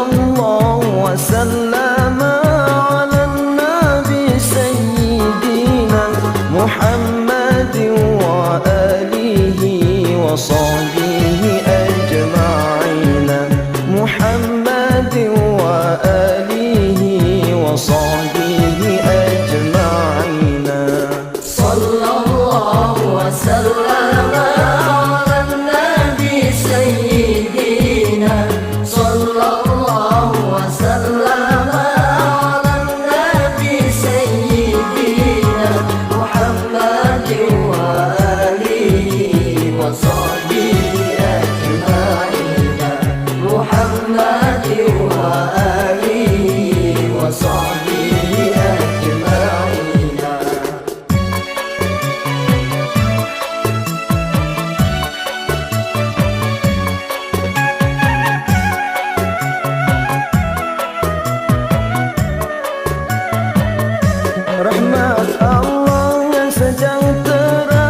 sallallahu wasallam ala nabi sayyidina Muhammadin wa alihi wa sahbihi ajma'in. Muhammadin wa alihi wa sahbihi ajma'in. Sallallahu wasallam ala nabi sayyidina. Sallallahu wasallam ala nabi sayyidina Muhammadin wa alihi wa sahbihi ajma'in. Muhammadin wa alihi wa sahbihi ajma'in. Rahmat Allah yang sejahtera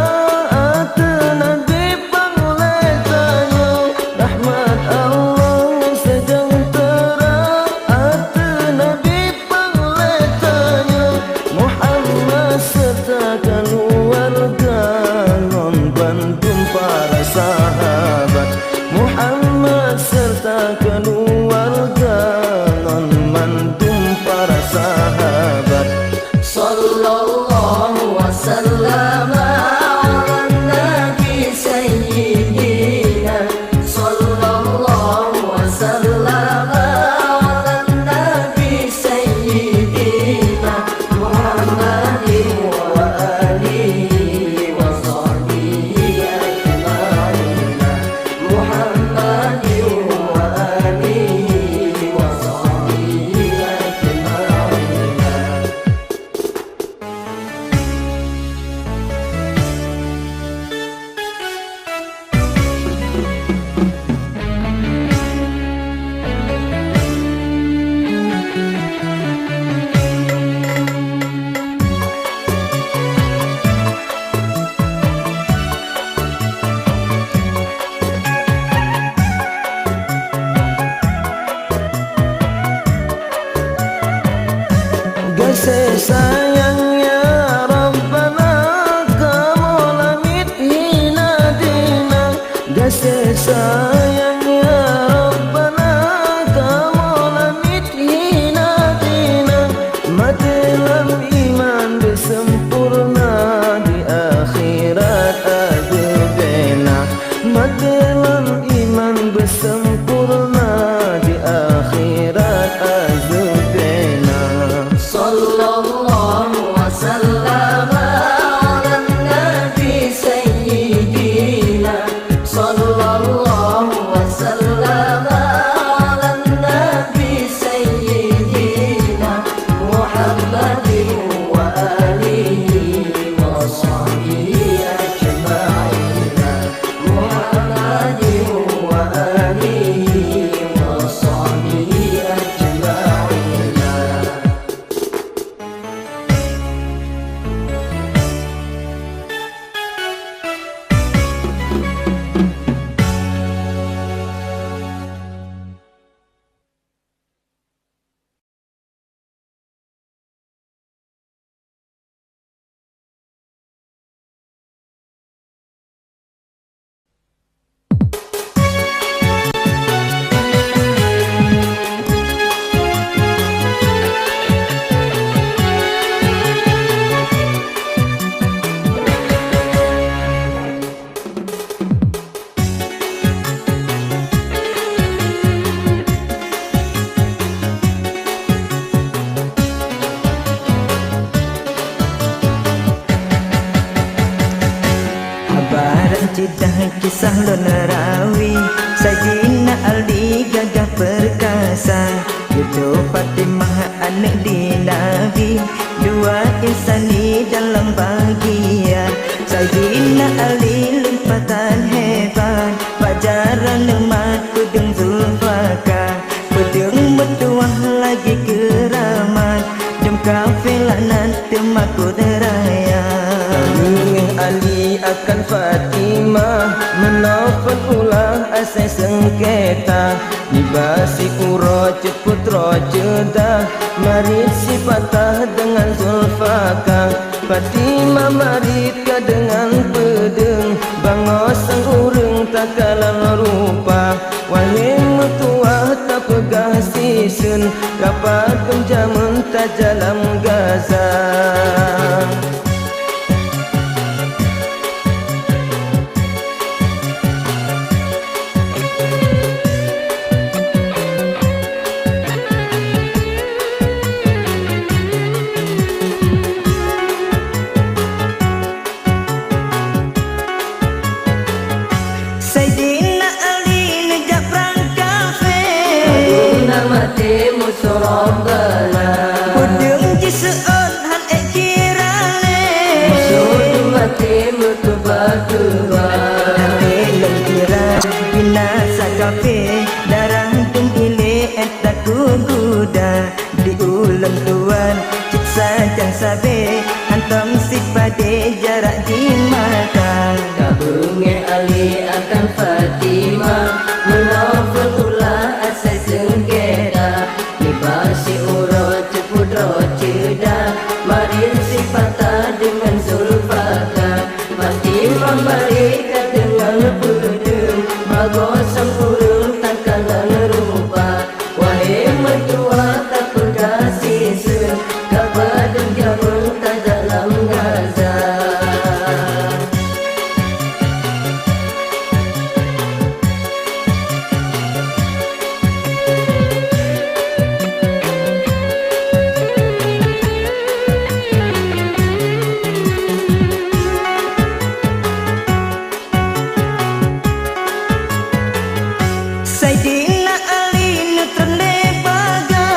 atas Nabi pangletanya. Rahmat Allah yang sejahtera atas Nabi pangletanya. Muhammad serta keluarga membantu para sahabat. Muhammad serta keluarga membantu para sahabat. Sallallahu wasallam ala nabi sayyidina. Sallallahu wasallam ala nabi sayyidina Muhammadin wa alihi wa sahbihi ajma'in. Muhammadin wa alihi wa sahbihi ajma'in. Kasih sayangnya Rabbana kamu langit hinadina. Kasih sayangnya Rabbana kamu langit hinadina. Matilah iman bersempurna di akhirat ada bena. Matilah iman bersempurna di akhirat ada bena. Sallallahu wasallam ala nabi sayyidina. Sallallahu wasallam ala nabi sayyidina Muhammadin wa alihi wa sahbihi ajma'in. Muhammadin wa alihi wa sahbihi ajma'in. Cerita kisah lonarawi Sayyidina Ali gagah perkasa Yusuf Fatimah anak di Nabi Dua insani dalam bahagia Sayyidina Ali limpatan hebat Pajaran lemat kudung Zulfaka Pedung bertuah lagi keramat Jom kafilah nanti makut raya Ali akan Fatimah menafat ulah asai sengketa Nibasi uro putra cedah Marit si patah dengan Zulfaka Fatimah marit ka dengan pedeng Bangos sang ureng tak kalang rupa Wahai mutuah tak pegah sisen Kapat penjamun tak jalan gaza Sayyidina Ali nejak perang kafir Aduna mati musuh Rabbana Pudung jiseon han ekirale Musuh mati mutu batuba Nanti lengkira binasa kafir Darah tumpile etak kuda Diulang tuan cik sajang sabe Hantam si pade jarak di mata Kabunge Ali akan Fatimah Menafatulah asai sengketa Nibasi urut putra cedah Marin si patah dengan Zulfaka Fatimah mereka dengan pedeng Bagus sang urung tak kalang rupa Wahai mertua tak pegah sisen Kabadan jamun tak dalam Gaza Sayyidina Ali nutrende baga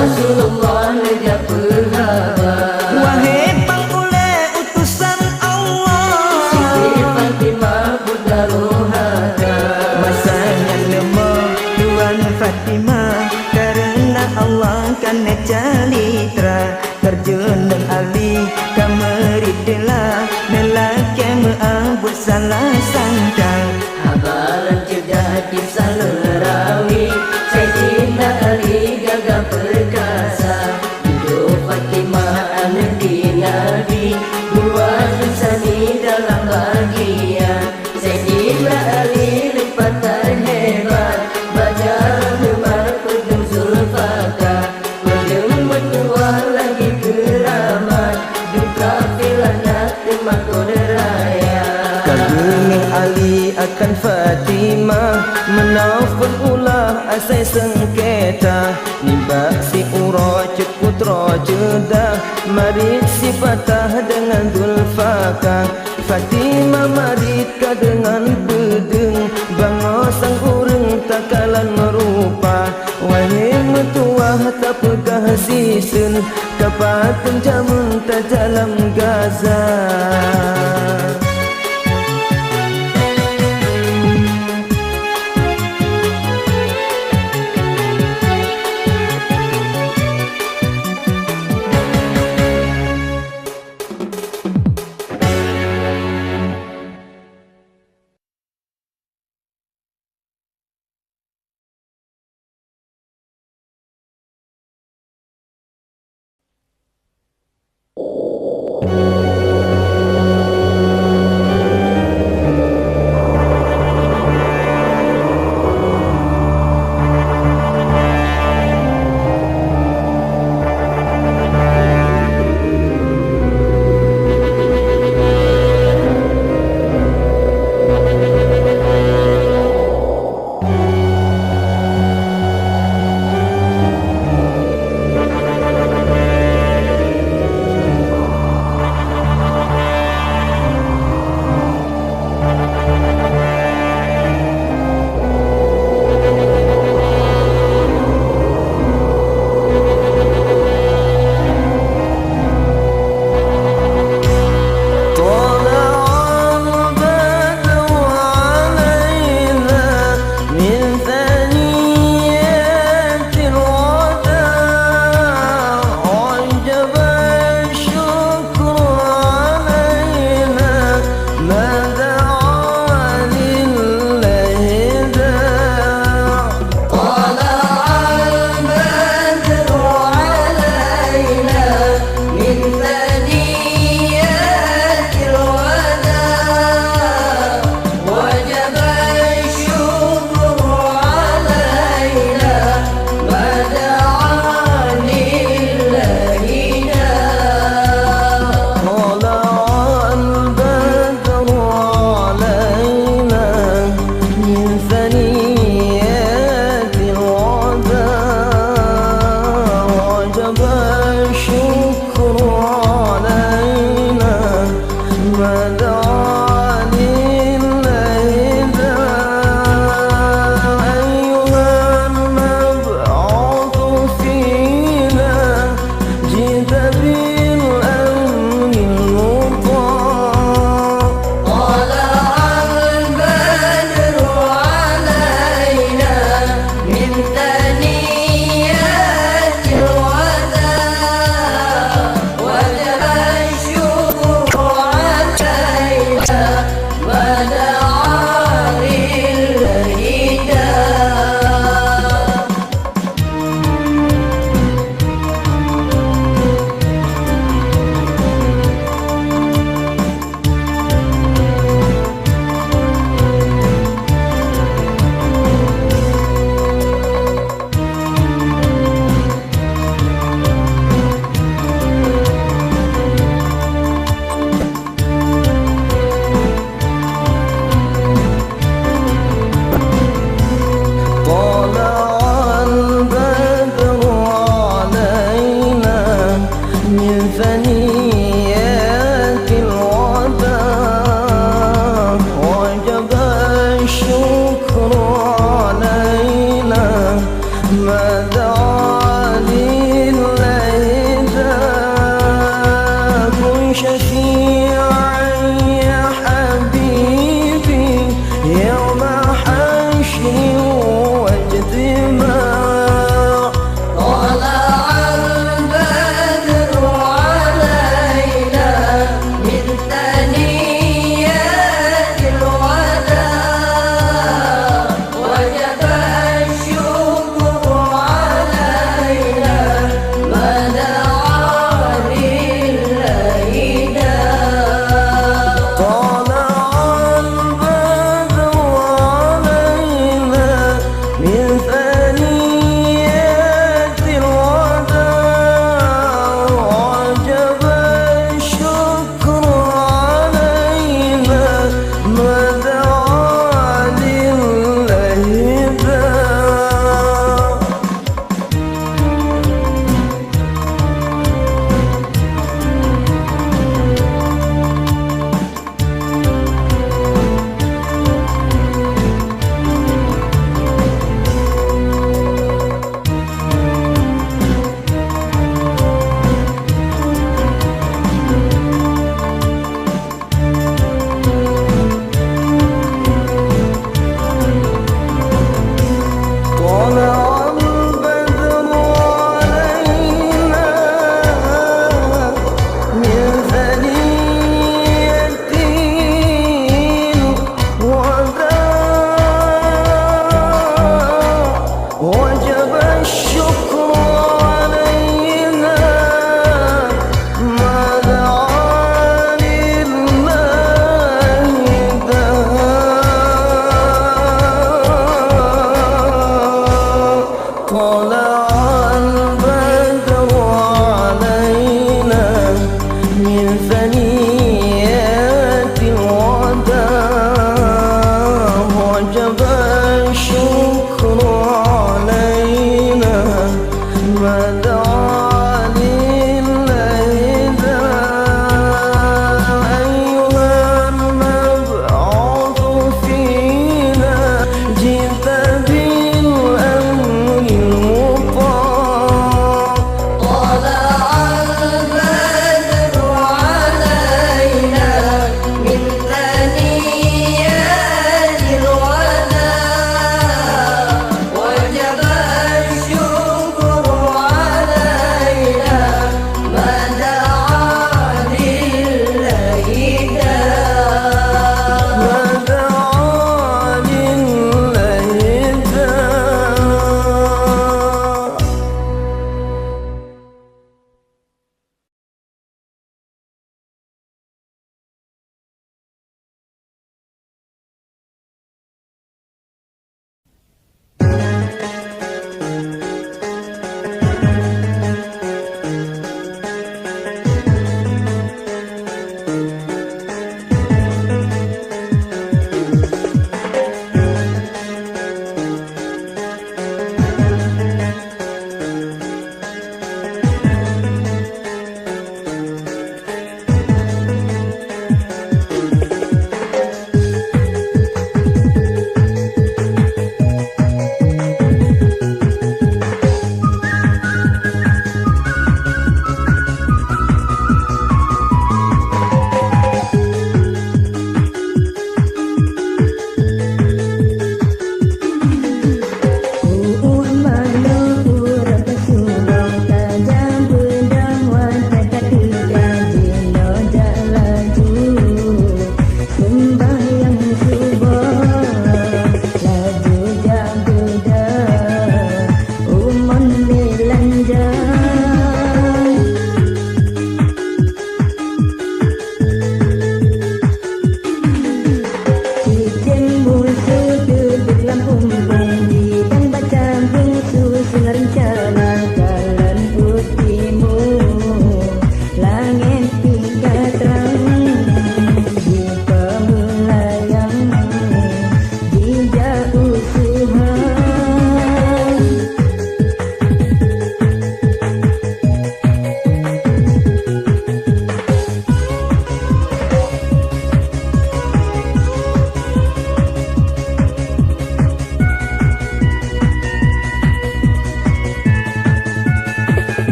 Rasulullah nejak berhaba Wahai pangule utusan Allah Siti Fatimah Bunda Rohada Masanya nemo Tuan Fatimah Karena Allah kan calitra Terjun dan Ali Kameridilah Melaki meabut salah sangka Habaran cedah kisah lerawi Sayyidina Ali gagah perkasa Hidup Fatimah anak di Nabi Buat insani dalam bahagia Sayyidina Ali lipat terhebat Bajaran memar kudung Zulfaka Kudung mentua lagi keramat Duka filanat temakun raya Kaguming Ali akan Fatimah Menafun ulah asai sengketa Nibak si uro putra cedah Marit si patah dengan Zulfaka Fatimah marit ka dengan pedeng Bangos sang ureng tak kalang rupa Wahai metuah tak pegah sisen Kapat penjamun tak jalan Gaza لله كن شفيعا يا حبيبي يوم حشر واجتماع طلع البدر علينا من ثنيات الوداع وجب الشكر علينا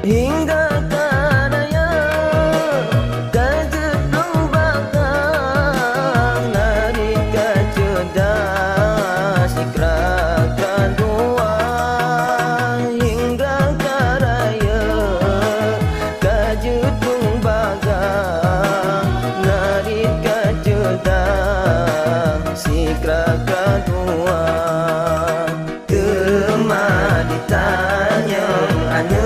hingga karaya kejutru bakang dari kecerdas ikrar kedua hingga karaya kejutru bakang dari kecerdas ikrar kedua kemah ditanya anu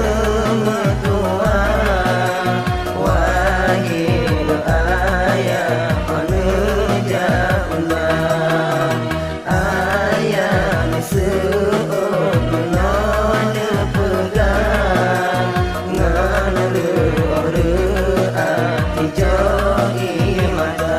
mertua wahil ayah menuja ulang ayah ni seut menona pegang nganelu ore ati joi mata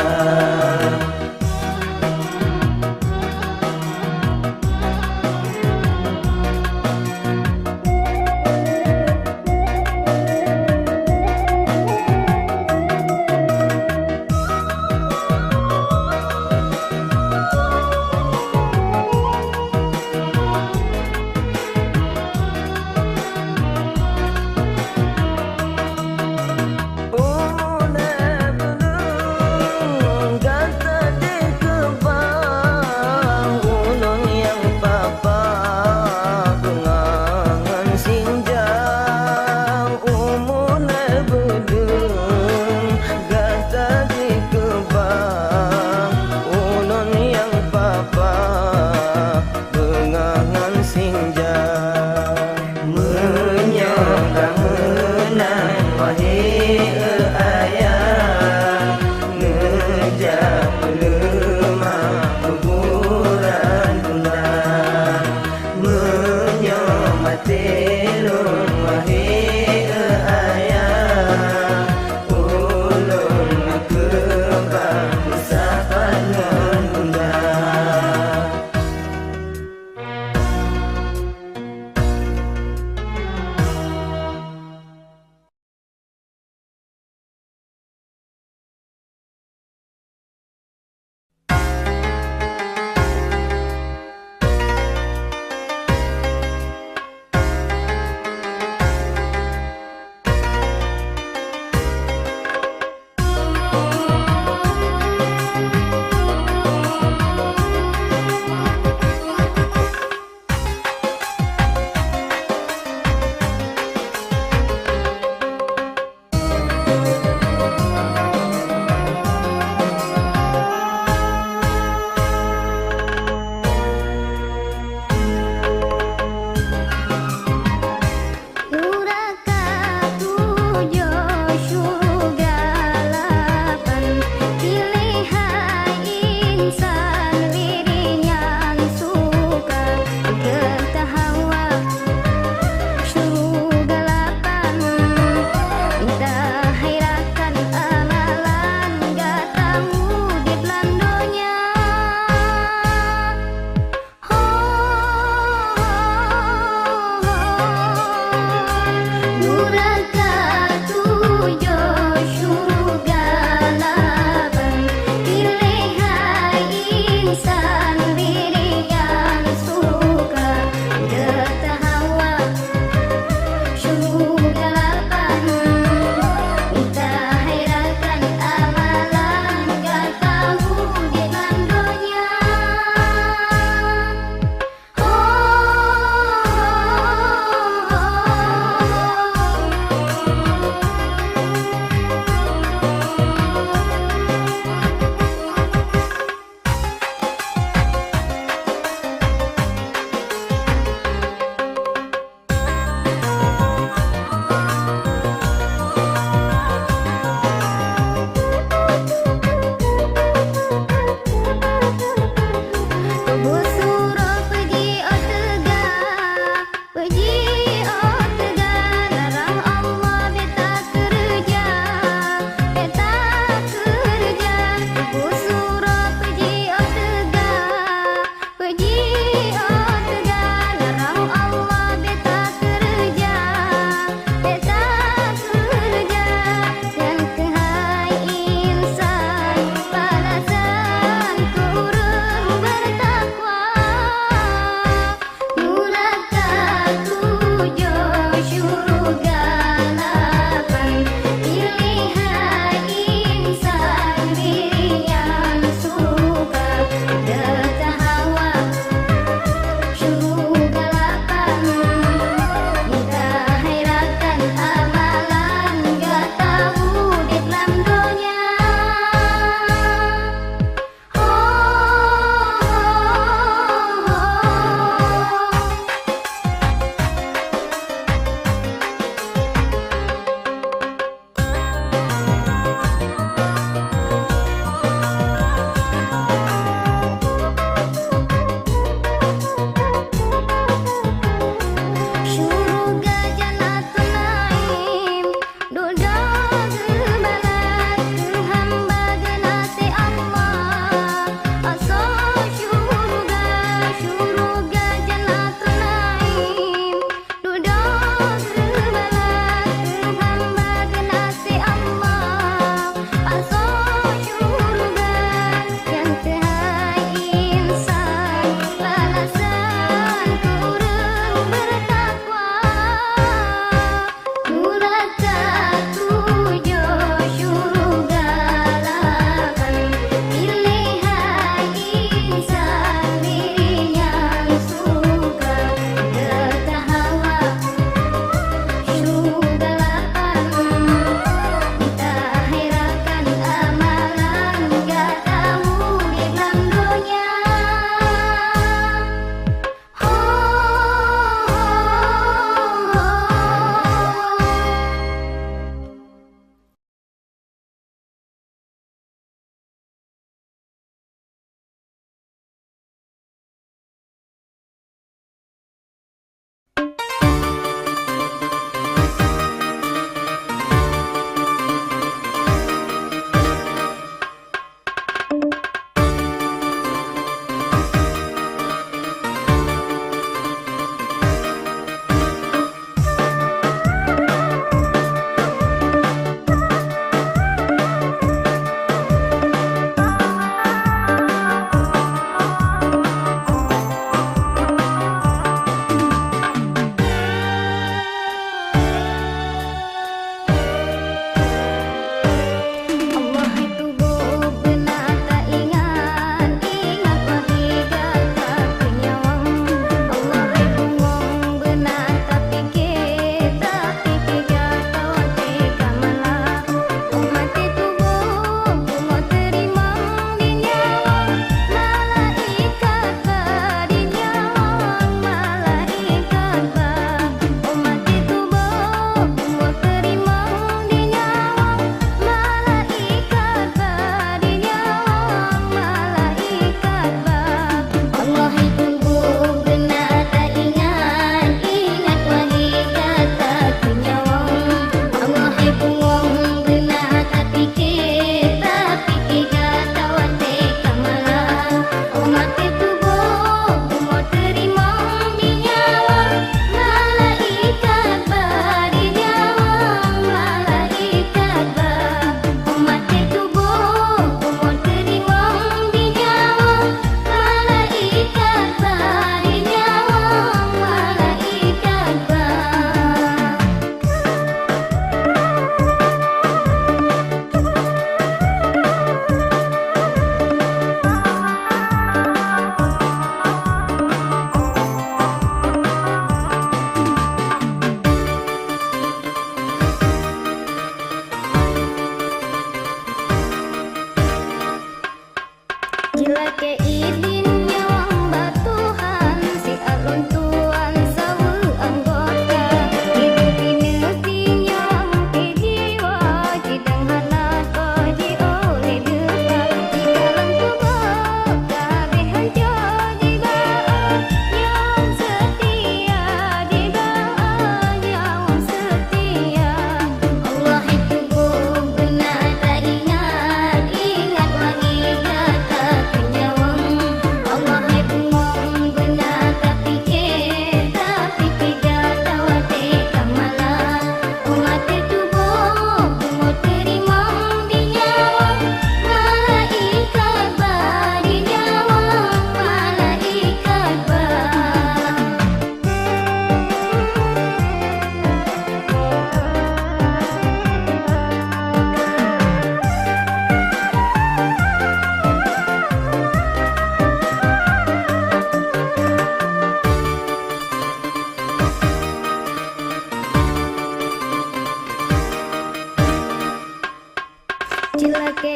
Cilake